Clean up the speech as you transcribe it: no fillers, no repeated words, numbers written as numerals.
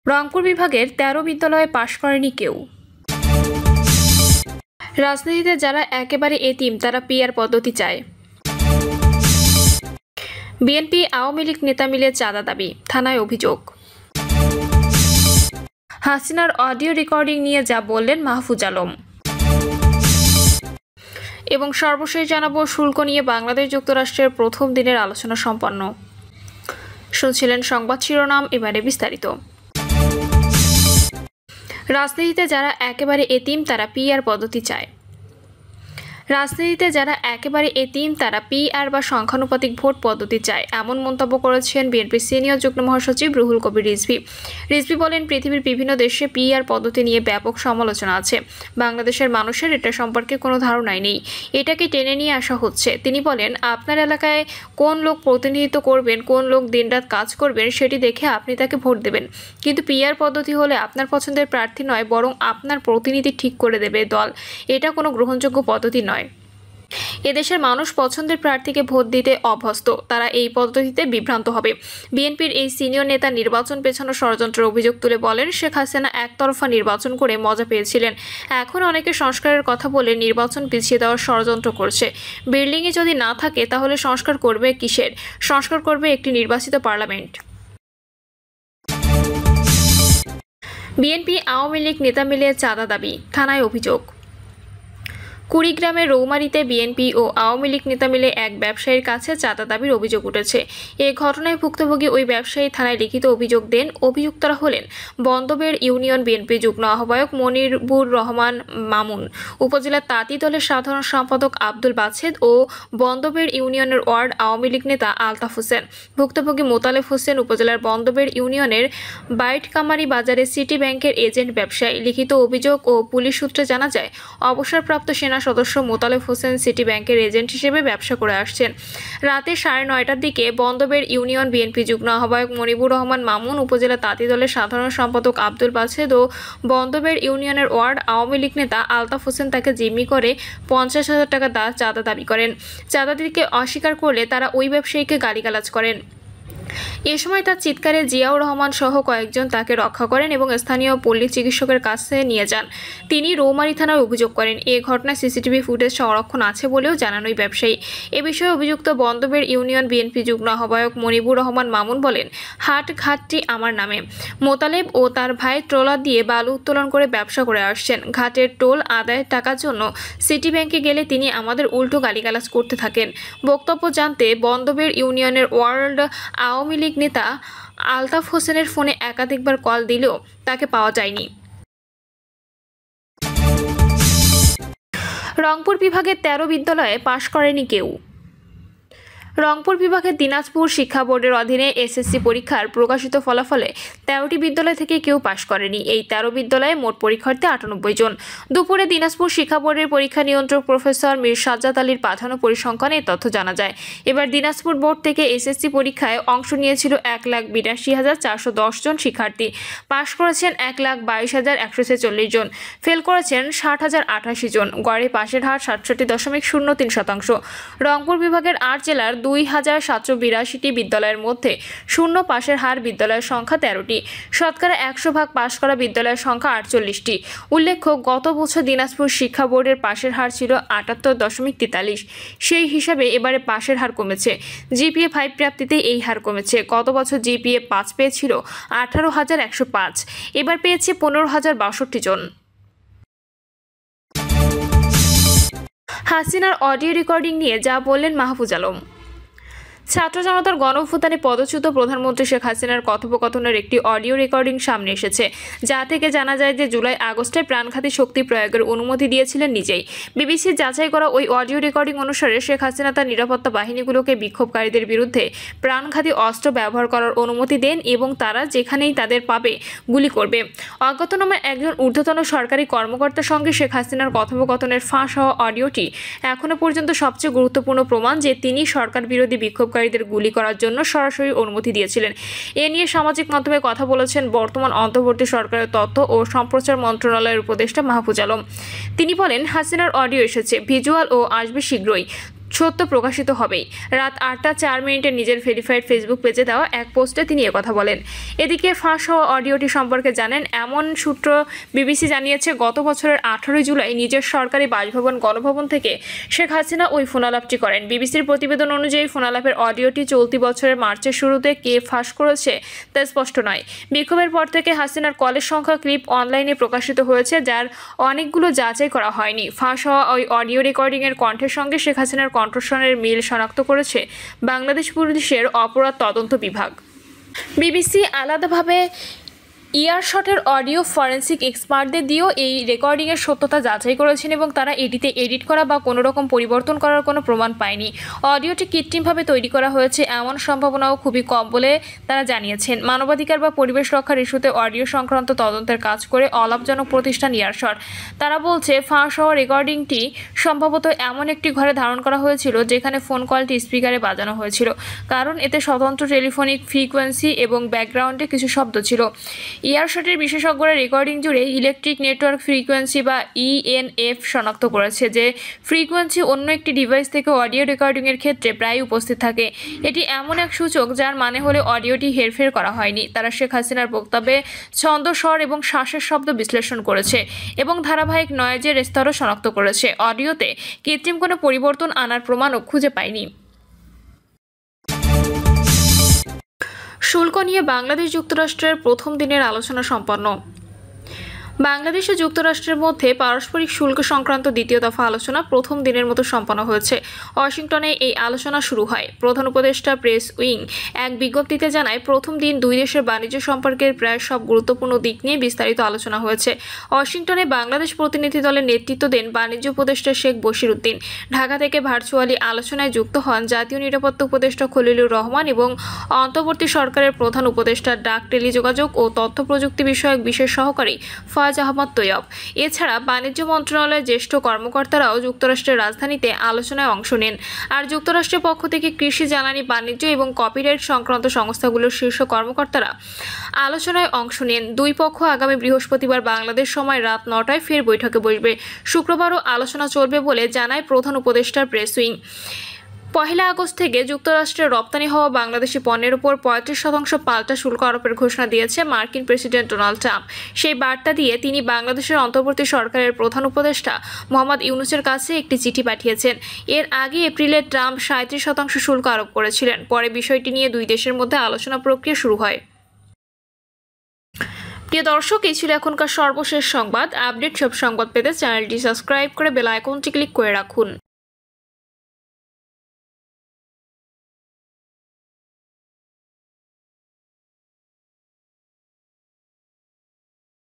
রংপুর বিভাগের ১৩ বিদ্যালয়ে পাশ করেনি কেউ। রাজনীতিতে যারা একেবারে এতিম তারা পিআর পদ্ধতি চায়। বিএনপি আওয়ামী লীগ নেতা মিলে চাঁদা দাবি, থানায় অভিযোগ। হাসিনার অডিও রেকর্ডিং নিয়ে যা বললেন মাহফুজ আলম। এবং সর্বশেষ জানাবো শুল্ক নিয়ে বাংলাদেশ যুক্তরাষ্ট্রের প্রথম দিনের আলোচনা সম্পন্ন। শুনছিলেন সংবাদ শিরোনাম, এবারে বিস্তারিত। রাজনীতিতে যারা একেবারে এতিম তারা পিআর পদ্ধতি চায়। রাজনীতিতে যারা একেবারে এতিম তারা পিআর বা সংখ্যানুপাতিক ভোট পদ্ধতি চায়, এমন মন্তব্য করেছেন বিএনপির সিনিয়র যুগ্ম মহাসচিব রুহুল কবির রিজভী। রিজভী বলেন, পৃথিবীর বিভিন্ন দেশে পিআর পদ্ধতি নিয়ে ব্যাপক সমালোচনা আছে। বাংলাদেশের মানুষের এটা সম্পর্কে কোনো ধারণাই নেই, এটাকে টেনে নিয়ে আসা হচ্ছে। তিনি বলেন, আপনার এলাকায় কোন লোক প্রতিনিধিত্ব করবেন, কোন লোক দিনরাত কাজ করবেন, সেটি দেখে আপনি তাকে ভোট দেবেন। কিন্তু পিআর পদ্ধতি হলে আপনার পছন্দের প্রার্থী নয়, বরং আপনার প্রতিনিধি ঠিক করে দেবে দল। এটা কোনো গ্রহণযোগ্য পদ্ধতি নয়। এদেশের মানুষ পছন্দের প্রার্থীকে ভোট দিতে অভ্যস্ত, তারা এই পদ্ধতিতে বিভ্রান্ত হবে। বিএনপির এই সিনিয়র নেতা নির্বাচন পেছানো ষড়যন্ত্রের অভিযোগ তুলে বলেন, শেখ হাসিনা একতরফা নির্বাচন করে মজা পেয়েছিলেন। এখন অনেকে সংস্কারের কথা বলে নির্বাচন পিছিয়ে দেওয়ার ষড়যন্ত্র করছে। বিল্ডিংয়ে যদি না থাকে তাহলে সংস্কার করবে কিসের? সংস্কার করবে একটি নির্বাচিত পার্লামেন্ট। বিএনপি আওয়ামী লীগ নেতা মিলে চাঁদা দাবি, থানায় অভিযোগ। কুড়িগ্রামের রৌমারীতে বিএনপি ও আওয়ামী লীগ নেতা মিলে এক ব্যবসায়ীর কাছে চাঁদা দাবির অভিযোগ উঠেছে। এ ঘটনায় ভুক্তভোগী ওই ব্যবসায়ী থানায় লিখিত অভিযোগ দেন। অভিযুক্তরা হলেন বন্দবের ইউনিয়ন বিএনপি যুগ্ম আহ্বায়ক মনিরুর রহমান মামুন, উপজেলার তাঁতি দলের সাধারণ সম্পাদক আব্দুল বাছেদ ও বন্দবের ইউনিয়নের ওয়ার্ড আওয়ামী লীগ নেতা আলতাফ হোসেন। ভুক্তভোগী মোতালেব হোসেন উপজেলার বন্দবের ইউনিয়নের বাইটকামারি বাজারে সিটি ব্যাংকের এজেন্ট ব্যবসায়ী। লিখিত অভিযোগ ও পুলিশ সূত্রে জানা যায়, অবসরপ্রাপ্ত সেনা সদস্য মোতালেব হোসেন সিটি ব্যাংকের এজেন্ট হিসেবে ব্যবসা করে আসছেন। রাতে 9:30টার দিকে বন্দবের ইউনিয়ন বিএনপি যুগ্ম আহ্বায়ক মনিরুর রহমান মামুন, উপজেলা তাঁতি দলের সাধারণ সম্পাদক আব্দুল বাছেদ ও বন্দবের ইউনিয়নের ওয়ার্ড আওয়ামী লীগ নেতা আলতাফ হোসেন তাকে জিম্মি করে 50,000 টাকা চাঁদা দাবি করেন। চাঁদা দিতে অস্বীকার করলে তারা ওই ব্যবসায়ীকে গালিগালাজ করেন। এ সময় তার চিৎকারে জিয়াউর রহমান সহ কয়েকজন তাকে রক্ষা করেন এবং স্থানীয় পল্লী চিকিৎসকের কাছে নিয়ে যান। তিনি রৌমারী থানায় অভিযোগ করেন। এ ঘটনায় সিসিটিভি ফুটেজ সংরক্ষণ আছে বলেও জানান ওই ব্যবসায়ী। এ বিষয়ে অভিযুক্ত বন্দবের ইউনিয়ন বিএনপি যুগ্ম আহ্বায়ক মনিরুর রহমান মামুন বলেন, ঘাটটি আমার নামে। মোতালেব ও তার ভাই ট্রলার দিয়ে বালু উত্তোলন করে ব্যবসা করে আসছেন। ঘাটের টোল আদায়ের টাকার জন্য সিটি ব্যাংকে গেলে তিনি আমাদের উল্টো গালিগালাজ করতে থাকেন। বক্তব্য জানতে বন্দবের ইউনিয়নের ওয়ার্ড আওয়ামী লীগ নেতা আলতাফ হোসেনের ফোনে একাধিকবার কল দিলেও তাকে পাওয়া যায়নি। রংপুর বিভাগের 13 বিদ্যালয়ে পাশ করেনি কেউ। রংপুর বিভাগের দিনাজপুর শিক্ষা বোর্ডের অধীনে এসএসসি পরীক্ষার প্রকাশিত ফলাফলে 13টি বিদ্যালয় থেকে কেউ পাশ করেনি। এই 13 বিদ্যালয়ে মোট পরীক্ষার্থী 98 জন। দুপুরে দিনাজপুর শিক্ষা বোর্ডের পরীক্ষা নিয়ন্ত্রক প্রফেসর মীর সাজ্জাদ আলীর পাঠানো পরিসংখ্যানে এই তথ্য জানা যায়। এবার দিনাজপুর বোর্ড থেকে এসএসসি পরীক্ষায় অংশ নিয়েছিল 1,82,410 জন শিক্ষার্থী। পাশ করেছেন 1,22,146 জন, ফেল করেছেন 60,088 জন। গড়ে পাশের হার 67.03%। রংপুর বিভাগের 8 জেলার 2,782টি বিদ্যালয়ের মধ্যে শূন্য পাশের হার বিদ্যালয়ের সংখ্যা 13টি। শতকরা 100% পাশ করা বিদ্যালয়ের সংখ্যা 48টি। উল্লেখ্য, গত বছর দিনাজপুর শিক্ষা বোর্ডের পাশের হার ছিল 78.43। সেই হিসাবে এবারে পাশের হার কমেছে। জিপিএ 5 প্রাপ্তিতে এই হার কমেছে। গত বছর জিপিএ 5 পেয়েছিল 18,105, এবার পেয়েছে 15,062 জন। হাসিনার অডিও রেকর্ডিং নিয়ে যা বললেন মাহফুজ আলম। ছাত্র জনতার গণঅভ্যুত্থানে পদচ্যুত প্রধানমন্ত্রী শেখ হাসিনার কথোপকথনের একটি অডিও রেকর্ডিং সামনে এসেছে, যা থেকে জানা যায় যে জুলাই আগস্টে প্রাণঘাতী শক্তি প্রয়োগের অনুমতি দিয়েছিলেন নিজেই। বিবিসির যাচাই করা ওই অডিও রেকর্ডিং অনুসারে শেখ হাসিনা তার নিরাপত্তা বাহিনীগুলোকে বিক্ষোভকারীদের বিরুদ্ধে প্রাণঘাতী অস্ত্র ব্যবহার করার অনুমতি দেন এবং তারা যেখানেই তাদের পাবে গুলি করবে। অজ্ঞাতনামা একজন ঊর্ধ্বতন সরকারি কর্মকর্তার সঙ্গে শেখ হাসিনার কথোপকথনের ফাঁস হওয়া অডিওটি এখনও পর্যন্ত সবচেয়ে গুরুত্বপূর্ণ প্রমাণ যে তিনি সরকার বিরোধী বিক্ষোভকারীদের গুলি করার জন্য সরাসরি অনুমতি দিয়েছিলেন। এ নিয়ে সামাজিক মাধ্যমে কথা বলেছেন বর্তমান অন্তর্বর্তী সরকারের তথ্য ও সম্প্রচার মন্ত্রণালয়ের উপদেষ্টা মাহফুজ আলম। তিনি বলেন, হাসিনার অডিও এসেছে, ভিজুয়াল ও আসবে শীঘ্রই। সত্য প্রকাশিত হবেই। রাত 8টা 4 মিনিটে নিজের ভেরিফাইড ফেসবুক পেজে দেওয়া এক পোস্টে তিনি একথা বলেন। এদিকে ফাঁস হওয়া অডিওটি সম্পর্কে জানেন এমন সূত্র বিবিসি জানিয়েছে, গত বছরের 18 জুলাই নিজের সরকারি বাসভবন গণভবন থেকে শেখ হাসিনা ওই ফোনালাপটি করেন। বিবিসির প্রতিবেদন অনুযায়ী ফোনালাপের অডিওটি চলতি বছরের মার্চের শুরুতে কে ফাঁস করেছে তা স্পষ্ট নয়। বিক্ষোভের পর থেকে হাসিনার কলের সংখ্যা ক্লিপ অনলাইনে প্রকাশিত হয়েছে, যার অনেকগুলো যাচাই করা হয়নি। ফাঁস হওয়া ওই অডিও রেকর্ডিংয়ের কণ্ঠের সঙ্গে শেখ হাসিনার কণ্ঠস্বরের মিল শনাক্ত করেছে বাংলাদেশ পুলিশের অপরাধ তদন্ত বিভাগ। বিবিসি আলাদাভাবে ইয়ারশটের অডিও ফরেন্সিক এক্সপার্টদের দিয়েও এই রেকর্ডিংয়ের সত্যতা যাচাই করেছেন এবং তারা এটিতে এডিট করা বা কোনো রকম পরিবর্তন করার কোনো প্রমাণ পায়নি। অডিওটি কৃত্রিমভাবে তৈরি করা হয়েছে এমন সম্ভাবনাও খুবই কম বলে তারা জানিয়েছেন। মানবাধিকার বা পরিবেশ রক্ষার ইস্যুতে অডিও সংক্রান্ত তদন্তের কাজ করে অলাভজনক প্রতিষ্ঠান ইয়ারশট। তারা বলছে ফাঁস হওয়া রেকর্ডিংটি সম্ভবত এমন একটি ঘরে ধারণ করা হয়েছিল যেখানে ফোন কলটি স্পিকারে বাজানো হয়েছিল, কারণ এতে স্বতন্ত্র টেলিফোনিক ফ্রিকোয়েন্সি এবং ব্যাকগ্রাউন্ডে কিছু শব্দ ছিল। ইয়ারশটের বিশেষজ্ঞরা রেকর্ডিং জুড়ে ইলেকট্রিক নেটওয়ার্ক ফ্রিকোয়েন্সি বা ইএনএফ শনাক্ত করেছে, যে ফ্রিকোয়েন্সি অন্য একটি ডিভাইস থেকে অডিও রেকর্ডিংয়ের ক্ষেত্রে প্রায় উপস্থিত থাকে। এটি এমন এক সূচক যার মানে হলে অডিওটি হেরফের করা হয়নি। তারা শেখ হাসিনার বক্তব্যে ছন্দ, স্বর এবং শ্বাসের শব্দ বিশ্লেষণ করেছে এবং ধারাবাহিক নয়েজের স্তরও শনাক্ত করেছে। অডিওতে কৃত্রিম কোনো পরিবর্তন আনার প্রমাণও খুঁজে পায়নি। শুল্ক নিয়ে বাংলাদেশ যুক্তরাষ্ট্রের প্রথম দিনের আলোচনা সম্পন্ন। বাংলাদেশ ও যুক্তরাষ্ট্রের মধ্যে পারস্পরিক শুল্ক সংক্রান্ত দ্বিতীয় দফা আলোচনা প্রথম দিনের মতো সম্পন্ন হয়েছে। ওয়াশিংটনে এই আলোচনা শুরু হয়। প্রধান উপদেষ্টা প্রেস উইং এক বিজ্ঞপ্তিতে জানায়, প্রথম দিন দুই দেশের বাণিজ্য সম্পর্কের প্রায় সব গুরুত্বপূর্ণ দিক নিয়ে বিস্তারিত আলোচনা হয়েছে। ওয়াশিংটনে বাংলাদেশ প্রতিনিধি দলের নেতৃত্ব দেন বাণিজ্য উপদেষ্টা শেখ বশির উদ্দিন। ঢাকা থেকে ভার্চুয়ালি আলোচনায় যুক্ত হন জাতীয় নিরাপত্তা উপদেষ্টা খলিলুর রহমান এবং অন্তর্বর্তী সরকারের প্রধান উপদেষ্টা ডাক, টেলিযোগাযোগ ও তথ্য প্রযুক্তি বিষয়ক বিশেষ সহকারী ফাজ আহমদ তৈয়ব। এছাড়া বাণিজ্য মন্ত্রণালয়ের জ্যেষ্ঠ কর্মকর্তারাও যুক্তরাষ্ট্রের রাজধানীতে আলোচনায় অংশ নেন। আর যুক্তরাষ্ট্রের পক্ষ থেকে কৃষি, জ্বালানি, বাণিজ্য এবং কপিরাইট সংক্রান্ত সংস্থাগুলোর শীর্ষ কর্মকর্তারা আলোচনায় অংশ নেন। দুই পক্ষ আগামী বৃহস্পতিবার বাংলাদেশ সময় রাত 9টায় ফের বৈঠকে বসবে। শুক্রবারও আলোচনা চলবে বলে জানায় প্রধান উপদেষ্টার প্রেস উইং। 1 আগস্ট থেকে যুক্তরাষ্ট্রের রপ্তানি হওয়া বাংলাদেশি পণ্যের উপর 35% পাল্টা শুল্ক আরোপের ঘোষণা দিয়েছে মার্কিন প্রেসিডেন্ট ডোনাল্ড ট্রাম্প। সেই বার্তা দিয়ে তিনি বাংলাদেশের অন্তর্বর্তী সরকারের প্রধান উপদেষ্টা মোহাম্মদ ইউনূসের কাছে একটি চিঠি পাঠিয়েছেন। এর আগে এপ্রিলে ট্রাম্প 37% শুল্ক আরোপ করেছিলেন। পরে বিষয়টি নিয়ে দুই দেশের মধ্যে আলোচনা প্রক্রিয়া শুরু হয়। প্রিয় দর্শক, এই ছিল এখনকার সর্বশেষ সংবাদ। আপডেট সব সংবাদ পেতে চ্যানেলটি সাবস্ক্রাইব করে বেল আইকনটি ক্লিক করে রাখুন।